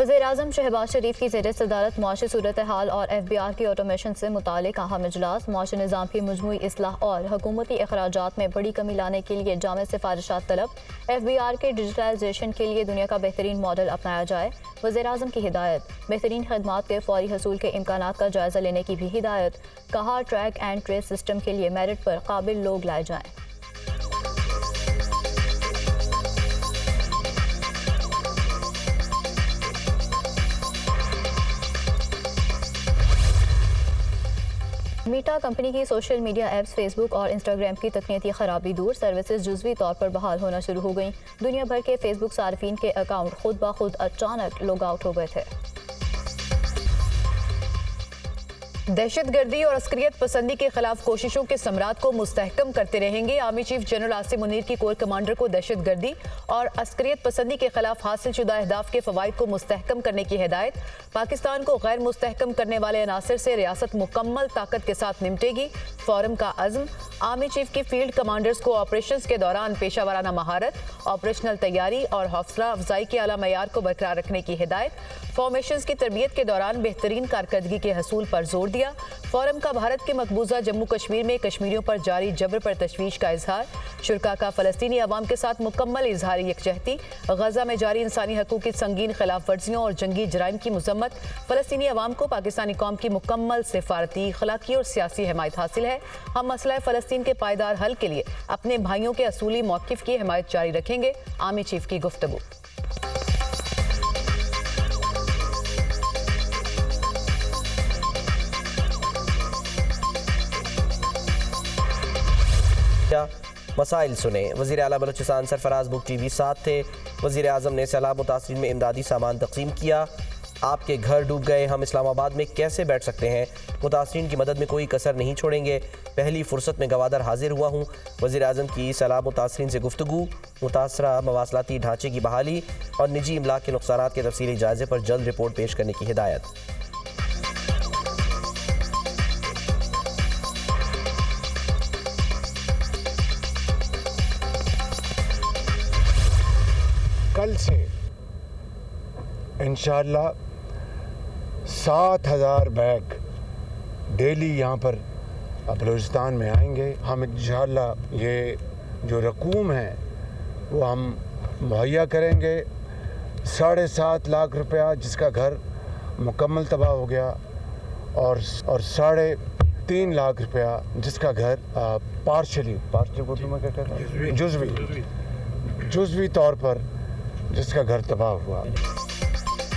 वज़ीर-ए-आज़म शहबाज शरीफ की ज़ेर सदारत मुआशी सूरत हाल और FBI की ऑटोमेशन से मुतालिक अहम इजलास। मुआशी निज़ाम की मजमूई इस्लाह और हुकूमती अखराजात में बड़ी कमी लाने के लिए जामे सिफारिशात तलब। FBI के डिजिटलाइजेशन के लिए दुनिया का बेहतरीन मॉडल अपनाया जाए। वज़ीर-ए-आज़म की हिदायत। बेहतरीन खदमात के फौरी हसूल के इम्कानात का जायज़ा लेने की भी हिदायत। कहा, ट्रैक एंड ट्रेस सिस्टम के लिए मेरिट पर काबिल लोग लाए जाएँ। मीटा कंपनी की सोशल मीडिया ऐप्स फेसबुक और इंस्टाग्राम की तकनीकी खराबी दूर, सर्विसेज जुज़वी तौर पर बहाल होना शुरू हो गई। दुनिया भर के फेसबुक सार्फिन के अकाउंट खुद ब खुद अचानक लॉग आउट हो गए थे। दहशतगर्दी और अस्करियत पसंदी के खिलाफ कोशिशों के समरात को मुस्तहकम करते रहेंगे। Army chief general Asim Munir की कोर कमांडर को दहशतगर्दी और अस्करियत पसंदी के खिलाफ हासिल शुदा अहदाफ के फवाइद को मुस्तहकम करने की हिदायत। पाकिस्तान को गैर मुस्तहकम करने वाले अनासर से रियासत मुकम्मल ताकत के साथ निपटेगी, फोरम का अज़्म। आर्मी चीफ की फील्ड कमांडर्स को ऑपरेशंस के दौरान पेशा वाराना महारत, ऑपरेशनल तैयारी और हौसला अफजाई के आला मयार को बरकरार रखने की हिदायत। फॉर्मेशंस की तरबियत के दौरान बेहतरीन कारकर्दगी के हसूल पर जोर दिया। फोरम का भारत के मकबूजा जम्मू कश्मीर में कश्मीरियों पर जारी जबर पर तशवीश का इजहार। शुरका का फ़लस्तीनी अवाम के साथ मुकम्मल इजहार यकजहती। गजा में जारी इंसानी हकूक़ की संगीन खिलाफ वर्जियों और जंगी जराइम की मजम्मत। फ़लस्तीनी अवाम को पाकिस्तानी कौम की मुकम्मल सिफारती, अखलाकी और सियासी हिमायत हासिल है। हम मसला फ़लस्तीन के पायदार हल के लिए अपने भाइयों के असूली मौक़िफ़ की हिमायत जारी रखेंगे। आर्मी चीफ की गुफ्तगू। मसाइल सुने। वज़ीर आला बलूचिस्तान सरफराज बुगटी भी साथ थे। वज़ीर आज़म ने सैलाब मुतासिरीन में इमदादी सामान तकसीम किया। आपके घर डूब गए, हम इस्लामाबाद में कैसे बैठ सकते हैं? मुतासिरीन की मदद में कोई कसर नहीं छोड़ेंगे। पहली फुर्सत में गवादर हाजिर हुआ हूँ। वज़ीर आज़म की सैलाब मुतासिरीन से गुफ्तगू। मुतासरा मवासलाती ढांचे की बहाली और निजी इमलाक के नुकसानात के तफसीली जायजे पर जल्द रिपोर्ट पेश करने की हिदायत। कल से इंशाअल्लाह 7,000 बैग डेली यहाँ पर बलूचिस्तान में आएंगे। हम इंशाअल्लाह ये जो रकूम है वो हम मुहैया करेंगे। 7.5 लाख रुपया जिसका घर मुकम्मल तबाह हो गया और 3.5 लाख रुपया जिसका घर पार्शली उर्दू में क्या कहते हैं, जुज़वी तौर पर जिसका घर तबाह हुआ।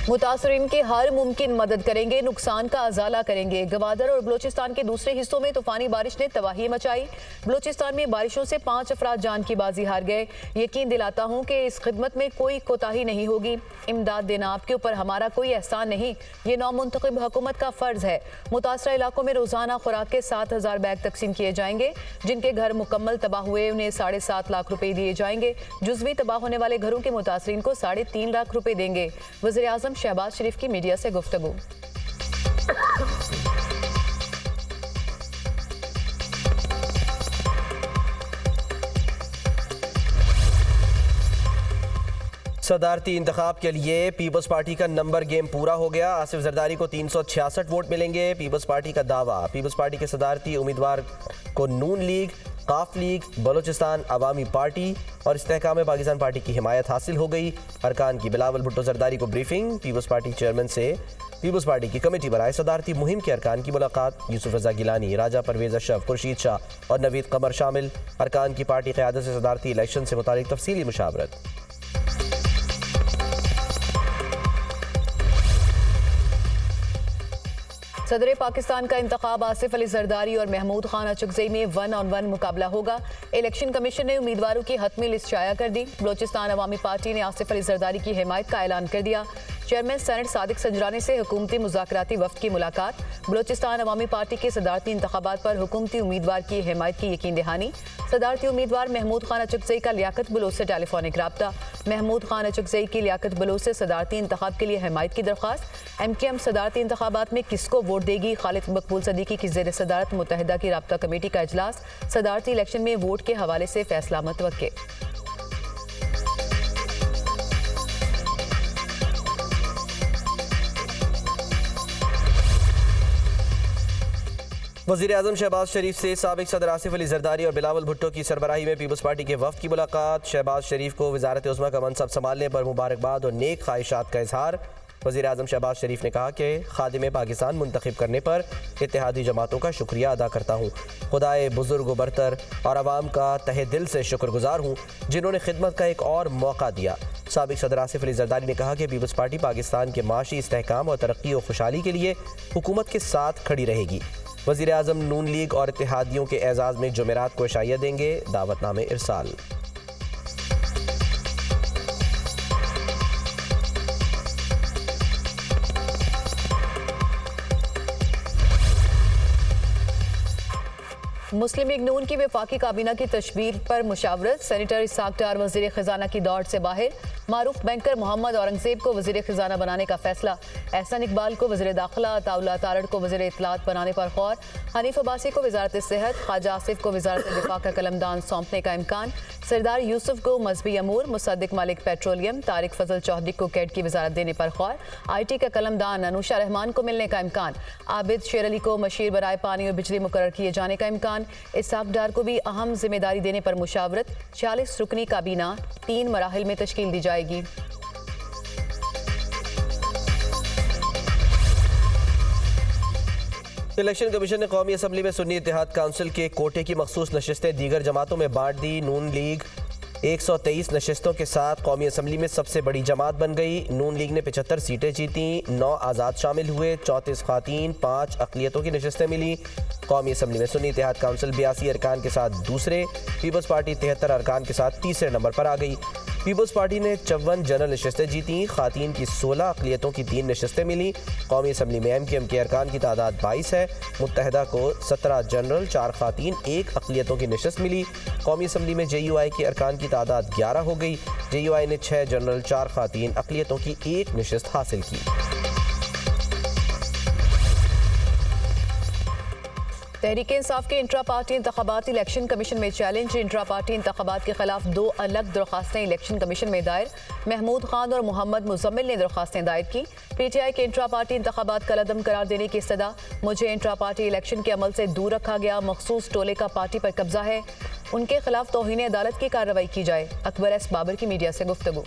मुतासरीन की हर मुमकिन मदद करेंगे, नुकसान का अजाला करेंगे। गवादर और बलूचिस्तान के दूसरे हिस्सों में तूफानी बारिश ने तबाही मचाई। बलूचिस्तान में बारिशों से 5 अफराद जान की बाजी हार गए। यकीन दिलाता हूँ कि इस खिदमत में कोई कोताही नहीं होगी। इमदाद देना आपके ऊपर हमारा कोई एहसान नहीं, ये नौमुंतखब हुकूमत का फ़र्ज है। मुतासरा इलाकों में रोज़ाना खुराक के 7,000 बैग तकसीम किए जाएंगे। जिनके घर मुकम्मल तबाह हुए उन्हें 7.5 लाख रुपये दिए जाएंगे। जुज़वी तबाह होने वाले घरों के मुतासरीन को 3.5 लाख रुपये देंगे। वज़ीर-ए-आज़म शहबाज शरीफ की मीडिया से गुफ्तगू। सदारती इंतखाब के लिए पीपल्स पार्टी का नंबर गेम पूरा हो गया। आसिफ जरदारी को 366 वोट मिलेंगे। पीपल्स पार्टी का दावा। पीपल्स पार्टी के सदारती उम्मीदवार को नून लीग, काफ लीग, बलूचिस्तान अवामी पार्टी और इस्तेहकाम पाकिस्तान पार्टी की हिमायत हासिल हो गई। अरकान की बिलावल भुट्टो जरदारी को ब्रीफिंग। पीपल्स पार्टी चेयरमैन से पीपल्स पार्टी की कमेटी बनाए सदारती मुहिम के अरकान की मुलाकात। यूसुफ रजा गिलानी, राजा परवेज अशरफ, खुर्शीद शाह और नवीद कमर शामिल। अरकान की पार्टी क़यादत से सदारती इलेक्शन से मुतालिक तफसीली मुशावरत। सदर पाकिस्तान का इंतखाब आसिफ अली जरदारी और महमूद खान अचकजई में 1-on-1 मुकाबला होगा। इलेक्शन कमीशन ने उम्मीदवारों की हतमी लिस्ट शाया कर दी। बलूचिस्तान अवामी पार्टी ने आसिफ अली जरदारी की हिमायत का ऐलान कर दिया। चेयरमैन सेनेट सादिक संजरानी से हुकूमती मुज़ाकराती वफ्द की मुलाकात। बलूचिस्तान अवामी पार्टी के सदारती इंतखाबात पर हुकूमती उम्मीदवार की हिमायत की यकीन दहानी। सदारती उम्मीदवार महमूद खान अचकजई का लियाकत बलोच से टेलीफोनिक राब्ता। महमूद खान अचकजई की लियाकत बलोच से सदारती इंतखाब के लिए हिमायत की दरख्वास्त। MKM सदारती इंतखाबात में किसको वोट देगी? खालिद मकबूल सदीकी की ज़ेर सदारत मुत्तहिदा की राब्ता कमेटी का इजलास। सदारती इलेक्शन में वोट के हवाले से फैसला मुतवक्के। वज़ीर आज़म शहबाज शरीफ से साबिक सदर आसिफ अली जरदारी और बिलावल भुट्टो की सरबराही में पीपल्स पार्टी के वफ़द की मुलाकात। शहबाज शरीफ को वज़ारत उज़्मा का मनसब संभालने पर मुबारकबाद और नेक ख्वाहिशात का इजहार। वज़ीर आज़म शहबाज शरीफ ने कहा कि खादिम पाकिस्तान मुंतखब करने पर इत्तेहादी जमातों का शुक्रिया अदा करता हूँ। खुदाए बुज़ुर्ग व बरतर और आवाम का तहे दिल से शुक्रगुजार हूँ जिन्होंने खिदमत का एक और मौका दिया। साबिक सदर आसिफ अली जरदारी ने कहा कि पीपल्स पार्टी पाकिस्तान के माशी इस्तेहकाम और तरक्की और खुशहाली के लिए हुकूमत के साथ खड़ी रहेगी। वज़ीर आज़म नून लीग और इत्तेहादियों के एजाज़ में जुमेरात को इशाइया देंगे। दावतनामे इरसाल। मुस्लिम लीग नून की वफाकी काबीना की तशकील पर मुशावरत। सेनेटर इसाक डार वज़ीर ख़जाना की दौड़ से बाहर। मारूफ बैंकर मोहम्मद औरंगजेब को वज़ीर ख़जाना बनाने का फैसला। एहसन इकबाल को वज़ीर दाखिला, अताउल्लाह तारड़ को वज़ीर इत्तलात बनाने पर गौर। हनीफ अब्बासी को वज़ारत सेहत, ख्वाजा आसिफ को वज़ारत दिफा का कलमदान सौंपने का इम्कान। सरदार यूसुफ को मजहबी अमूर, मुसद्दिक मलिक पेट्रोलियम, तारिक फजल चौधरी को कैड की वज़ारत देने पर गौर। IT का कलमदान अनुशा रहमान को मिलने का इम्कान। आबिद शेर अली को मशीर बराए पानी और बिजली मुकर्रर किए जाने का इम्कान। इसाक डार को भी अहम जिम्मेदारी देने पर मुशावरत। 40 रुकनी काबीना 3 मराहिल में तश्कील दी जाएगी। इलेक्शन कमीशन ने कौमी असम्बली में सुन्नी इत्तेहाद काउंसिल के कोटे की मखसूस नशिस्तें दीगर जमातों में बांट दी। नून लीग 123 नशिस्तों के साथ कौमी असम्बली में सबसे बड़ी जमात बन गई। नून लीग ने 75 सीटें जीती, 9 आज़ाद शामिल हुए, 34 ख़वातीन, 5 अक़लियतों की नशिस्तें मिली। कौमी असम्बली में सुन्नी इत्तेहाद काउंसिल 82 अरकान के साथ दूसरे, पीपल्स पार्टी 73 अरकान के साथ तीसरे नंबर पर आ गई। पीपल्स पार्टी ने 54 जनरल नशिस्तें जीती, ख़वातीन की 16, अक़लियतों की 3 नशिस्तें मिली। कौमी असम्बली में MKM के अरकान की तादाद 22 है। मुत्तहदा को 17 जनरल, 4 ख़वातीन, 1 अक़लियतों की नशिस्त मिली। कौमी असम्बली में JUI के अरकान की तादाद 11 हो गई। JUI ने 6 जनरल, 4 ख़वातीन, अक़लियतों की 1 नशिस्त हासिल की। तहरीक इंसाफ के इंट्रा पार्टी इंतखाबात इलेक्शन कमीशन में चैलेंज। इंट्रा पार्टी इंतखाबात के खिलाफ 2 अलग दरख्वास्तें इलेक्शन कमीशन में दायर। महमूद खान और मोहम्मद मुजम्मिल ने दरख्वास्तें दायर की। PTI के इंट्रा पार्टी इंतखाबात कलअदम करार देने की इस्तदा। मुझे इंट्रा पार्टी इलेक्शन के अमल से दूर रखा गया, मखसूस टोले का पार्टी पर कब्जा है, उनके खिलाफ तौहीन अदालत की कार्रवाई की जाए। अकबर एस बाबर की मीडिया से गुफ्तगू।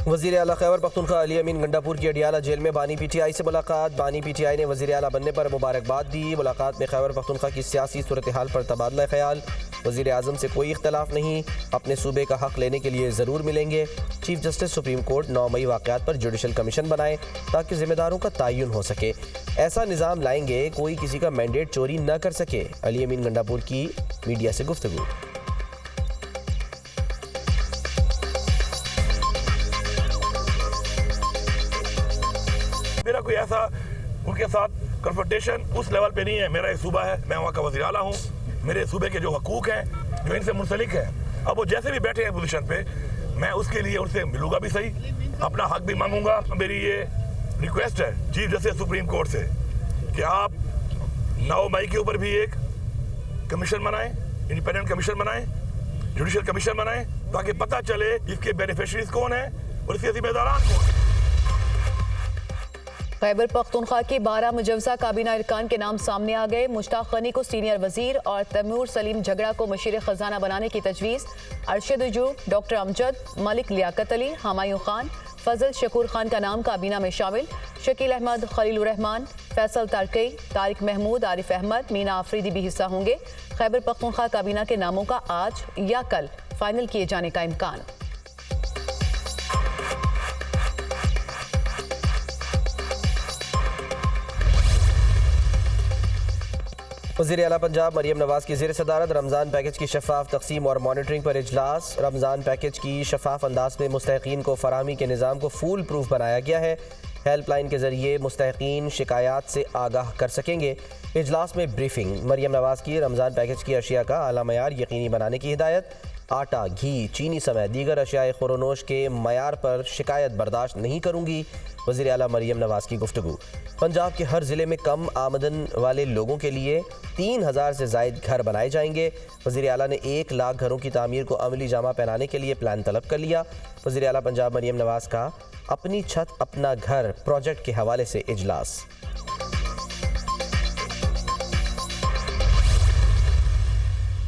वज़ीर आला खैबर पख्तूनख्वा अली अमीन गंडापुर की अडियाला जेल में बानी PTI से मुलाकात। बानी PTI ने वज़ीर आला बनने पर मुबारकबाद दी। मुलाकात में खैबर पख्तूनख्वा की सियासी सूरत हाल पर तबादला ख्याल। वज़ीर आज़म से कोई इख्तलाफ नहीं, अपने सूबे का हक़ लेने के लिए ज़रूर मिलेंगे। चीफ जस्टिस सुप्रीम कोर्ट 9 मई वाक़यात पर जुडिशल कमीशन बनाए ताकि ज़िम्मेदारों का तयन हो सके। ऐसा निज़ाम लाएंगे कोई किसी का मैंडेट चोरी न कर सके। अली अमीन गंडापुर की मीडिया से गुफ्तगू। मेरा कोई ऐसा उनके साथ कन्फ्रंटेशन उस लेवल पे नहीं है। मेरा एक सूबा है, मैं वहाँ का वज़ीर आला हूँ, मेरे सूबे के जो हकूक़ हैं जो इनसे मुंसलिक हैं, अब वो जैसे भी बैठे हैं पोजीशन पे, मैं उसके लिए उनसे मिलूंगा भी सही, अपना हक भी मांगूंगा। मेरी ये रिक्वेस्ट है चीफ जस्टिस सुप्रीम कोर्ट से कि आप 9 मई के ऊपर भी एक कमीशन बनाएं, इंडिपेंडेंट कमीशन बनाएं, जुडिशल कमीशन बनाएं, ताकि पता चले इसके बेनिफिशरीज कौन है और इसके जिम्मेदारान कौन है। खैबर पख्तूनख्वा की 12 मुजवजा काबीना अरकान के नाम सामने आ गए। मुश्ताक गनी को सीनियर वजीर और तैमूर सलीम झगड़ा को मशीर खजाना बनाने की तजवीज़। अरशद उजूब, डॉक्टर अमजद, मलिक लियाकत अली, हमायूं खान, फजल शकूर खान का नाम काबीना में शामिल। शकील अहमद, खलीलुर रहमान, फैसल तारकई, तारिक महमूद, आरिफ अहमद, मीना आफरीदी भी हिस्सा होंगे। खैबर पख्तूनख्वा काबीना के नामों का आज या कल फाइनल किए जाने का इम्कान। वज़ीर आला पंजाब मरियम नवाज की ज़ेर सदारत रमज़ान पैकेज की शफाफ तकसीम और मॉनिटरिंग पर इजलास। रमज़ान पैकेज की शफाफ अंदाज में मुस्तहिकीन को फराहमी के निज़ाम को फूल प्रूफ बनाया गया है। हेल्पलाइन के ज़रिए मुस्तहिकीन शिकायत से आगाह कर सकेंगे। इजलास में ब्रीफिंग। मरियम नवाज की रमज़ान पैकेज की अशिया का आला मयार यकीनी बनाने की हिदायत। आटा, घी, चीनी समेत दीगर अशियाए खुरोनोश के मयार पर शिकायत बर्दाश्त नहीं करूंगी, वज़ीर आला मरियम नवाज़ की गुफ्तगू। पंजाब के हर ज़िले में कम आमदन वाले लोगों के लिए 3000 से ज़ायद घर बनाए जाएंगे। वज़ीर आला ने 1 लाख घरों की तामीर को अमली जामा पहनाने के लिए प्लान तलब कर लिया। वज़ीर आला पंजाब मरियम नवाज़ का अपनी छत अपना घर प्रोजेक्ट के हवाले से इजलास।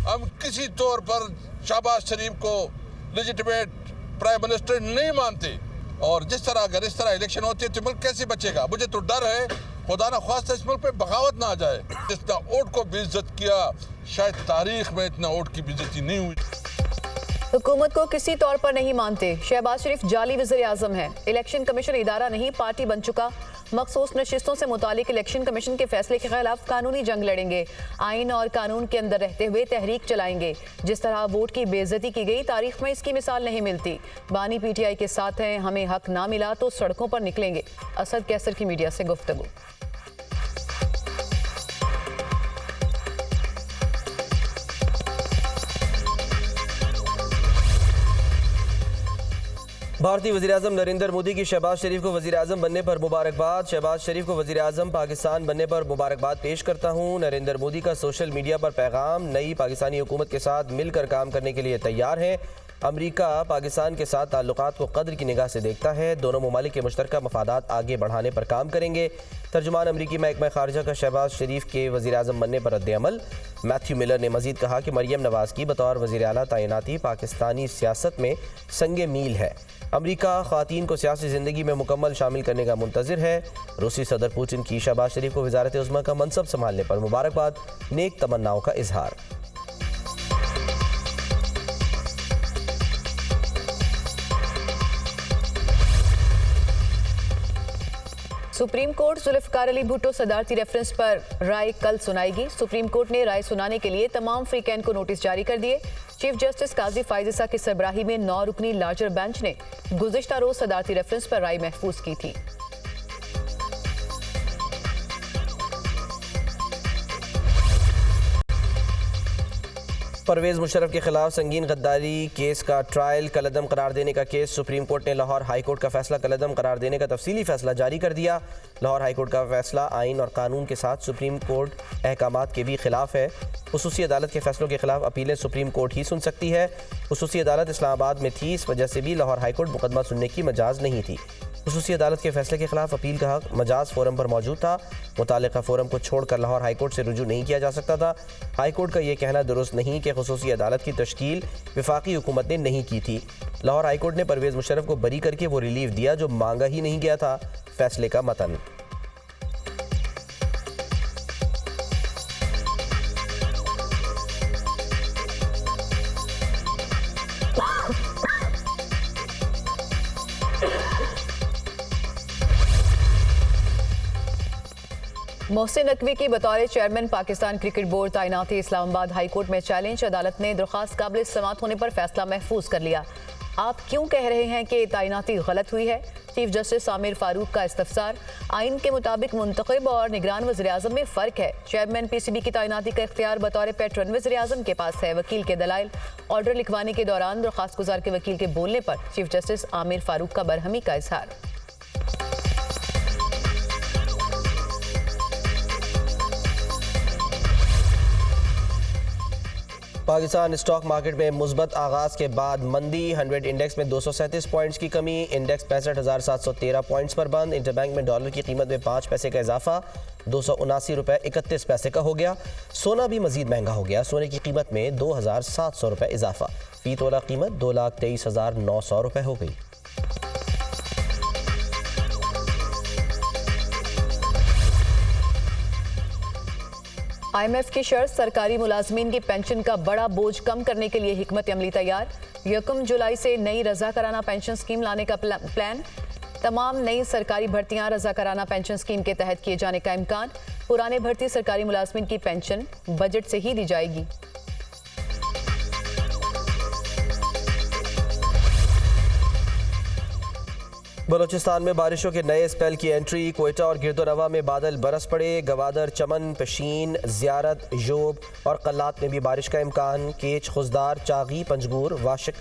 हम किसी तौर पर शहबाज शरीफ को लेजिटिमेट प्राइम मिनिस्टर नहीं मानते, और जिस तरह अगर इस तरह इलेक्शन होती है तो मुल्क कैसे बचेगा। मुझे तो डर है खुदा ना ख्वास्ता इस मुल्क पे बगावत ना आ जाए। जितना वोट को बेइज्जत किया, शायद तारीख में इतना वोट की बेइज्जती नहीं हुई। हुकूमत को किसी तौर पर नहीं मानते, शहबाज शरीफ जाली वज़ीर आज़म है। इलेक्शन कमीशन इदारा नहीं पार्टी बन चुका। मखसूस नशिस्तों से मुतालिक इलेक्शन कमीशन के फैसले के खिलाफ कानूनी जंग लड़ेंगे। आइन और कानून के अंदर रहते हुए तहरीक चलाएंगे। जिस तरह वोट की बेइज्जती की गई, तारीख में इसकी मिसाल नहीं मिलती। बानी PTI के साथ हैं, हमें हक ना मिला तो सड़कों पर निकलेंगे। असद कैसर की मीडिया से गुफ्तगू। भारतीय वज़ीर-ए-आज़म नरेंद्र मोदी की शहबाज शरीफ को वज़ीर-ए-आज़म बनने पर मुबारकबाद। शहबाज शरीफ को वज़ीर-ए-आज़म पाकिस्तान बनने पर मुबारकबाद पेश करता हूँ। नरेंद्र मोदी का सोशल मीडिया पर पैगाम, नई पाकिस्तानी हुकूमत के साथ मिलकर काम करने के लिए तैयार हैं। अमरीका पाकिस्तान के साथ ताल्लुकात को कद्र की निगाह से देखता है। दोनों ममालिक के मुश्तरका मफादात आगे बढ़ाने पर काम करेंगे। तर्जुमान अमरीकी महकमा खारजा का शहबाज शरीफ के वज़ीर-ए-आज़म बनने पर रद्द-ए-अमल। मैथ्यू मिलर ने मजीद कहा कि मरियम नवाज़ की बतौर वज़ीर आला तैनाती पाकिस्तानी सियासत में संगे मील है। अमरीका ख़वातीन को सियासी ज़िंदगी में मुकम्मल शामिल करने का मुंतज़िर है। रूसी सदर पुतिन की शहबाज शरीफ को वज़ारत उज़्मा का मनसब संभालने पर मुबारकबाद, नेक तमन्नाओं का इजहार। सुप्रीम कोर्ट जुल्फ़िकार अली भुट्टो सदारती रेफरेंस पर राय कल सुनाएगी। सुप्रीम कोर्ट ने राय सुनाने के लिए तमाम फ्रीकैन को नोटिस जारी कर दिए। चीफ जस्टिस काजी फायज़ ईसा की सरबराही में 9 रुकनी लार्जर बेंच ने गुज़िश्ता रोज सदारती रेफरेंस पर राय महफूज की थी। परवेज़ मुशर्रफ के खिलाफ संगीन गद्दारी केस का ट्रायल कलअदम करार देने का केस सुप्रीम कोर्ट ने लाहौर हाई कोर्ट का फैसला कलअदम करार देने का तफसीली फैसला जारी कर दिया। लाहौर हाई कोर्ट का फैसला आइन और कानून के साथ सुप्रीम कोर्ट अहकामात के भी खिलाफ है। खुसूसी अदालत के फैसलों के खिलाफ अपीलें सुप्रीम कोर्ट ही सुन सकती है। खुसूसी अदालत इस्लामाबाद में थी, इस वजह से भी लाहौर हाई कोर्ट मुकदमा सुनने की मजाज नहीं थी। खुसूसी अदालत के फैसले के खिलाफ अपील का हक मजाज फोरम पर मौजूद था। मुतालिका फोरम को छोड़कर लाहौर हाई कोर्ट से रुजू नहीं किया जा सकता था। हाई कोर्ट का यह कहना दुरुस्त नहीं कि खुसूसी अदालत की तश्कील वफाकी हुकूमत ने नहीं की थी। लाहौर हाई कोर्ट ने परवेज़ मुशर्रफ को बरी करके वो रिलीफ दिया जो मांगा ही नहीं गया था। फैसले का मतन। मोहसिन नकवी की बतौर चेयरमैन पाकिस्तान क्रिकेट बोर्ड तैनाती इस्लामाबाद हाई कोर्ट में चैलेंज। अदालत ने दरख्वास्त काबिल समाअत होने पर फैसला महफूज कर लिया। आप क्यों कह रहे हैं कि तैनाती गलत हुई है? चीफ जस्टिस आमिर फारूक का इस्तफसार। आइन के मुताबिक मुंतखब और निगरान वज़ीर-ए-आज़म में फ़र्क है। चेयरमैन PCB की तैनाती का इख्तियार बतौर पैटर्न वज़ीर-ए-आज़म के पास है। वकील के दलाइल ऑर्डर लिखवाने के दौरान दरख्वास्त गुजार के वकील के बोलने पर चीफ जस्टिस आमिर फारूक का बरहमी का इजहार। पाकिस्तान स्टॉक मार्केट में मुस्बत आगाज के बाद मंदी। 100 इंडेक्स में 237 पॉइंट्स की कमी। इंडेक्स 65,713 पॉइंट्स पर बंद। इंटरबैंक में डॉलर की कीमत में 5 पैसे का इजाफा, 279 रुपये 31 पैसे का हो गया। सोना भी मजीद महंगा हो गया। सोने की कीमत में 2,700 रुपये इजाफा, फी तोला कीमत 2,23,900 रुपये हो गई। IMF की शर्त, सरकारी मुलाजमीन की पेंशन का बड़ा बोझ कम करने के लिए हिकमत अमली तैयार। 1 जुलाई से नई रज़ाकाराना पेंशन स्कीम लाने का प्लान। तमाम नई सरकारी भर्तियां रज़ाकाराना पेंशन स्कीम के तहत किए जाने का इम्कान। पुराने भर्ती सरकारी मुलाजमीन की पेंशन बजट से ही दी जाएगी। बलूचिस्तान में बारिशों के नए स्पेल की एंट्री। क्वेटा और गिरदोनवा में बादल बरस पड़े। गवादर, चमन, पशीन, ज़ियारत, जोब और कल्लात में भी बारिश का इम्कान। केच, खुजदार, चागी, पंजगूर, वाशिक,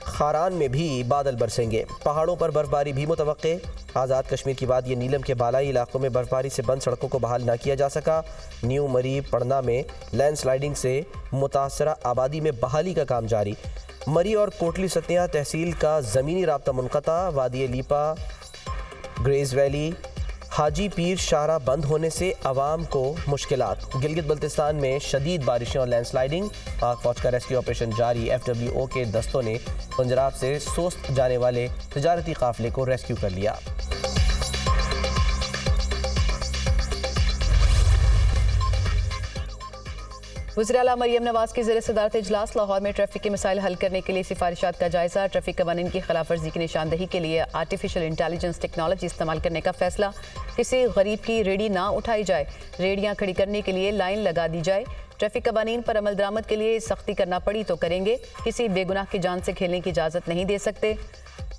खारान में भी बादल बरसेंगे। पहाड़ों पर बर्फबारी भी मुतवक्के। आज़ाद कश्मीर की वादिय नीलम के बालाई इलाकों में बर्फबारी से बंद सड़कों को बहाल न किया जा सका। न्यू मरी, पड़ना में लैंडस्लाइडिंग से मुतासरा आबादी में बहाली का काम जारी। मरी और कोटली सतिया तहसील का ज़मीनी राब्ता मुनक़ता। वादिय लीपा, ग्रेज वैली, हाजी पीर शाहरा बंद होने से आवाम को मुश्किलात। गिलगित बल्तिस्तान में शदीद बारिशें और लैंडस्लाइडिंग। पाक फौज का रेस्क्यू ऑपरेशन जारी। FWO के दस्तों ने पंजाब से सोस्त जाने वाले तजारती काफिले को रेस्क्यू कर लिया। वज़ीर आला मरियम नवाज की ज़ेर सदारत इजलास। लाहौर में ट्रैफिक के मसाइल हल करने के लिए सिफारिशात का जायजा। ट्रैफिक कवानीन की खिलाफ वर्जी की निशानदही के लिए आर्टिफिशियल इंटेलिजेंस टेक्नोलॉजी इस्तेमाल करने का फैसला। किसी गरीब की रेडी ना उठाई जाए। रेडियाँ खड़ी करने के लिए लाइन लगा दी जाए। ट्रैफिक कवानीन पर अमल दरामद के लिए सख्ती करना पड़ी तो करेंगे। किसी बेगुनाह की जान से खेलने की इजाज़त नहीं दे सकते।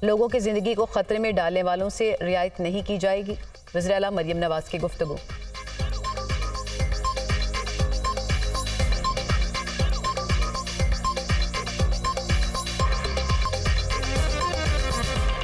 लोगों की ज़िंदगी को ख़तरे में डालने वालों से रियायत नहीं की जाएगी। वज़ीर आला मरियम नवाज की गुफ्तगू।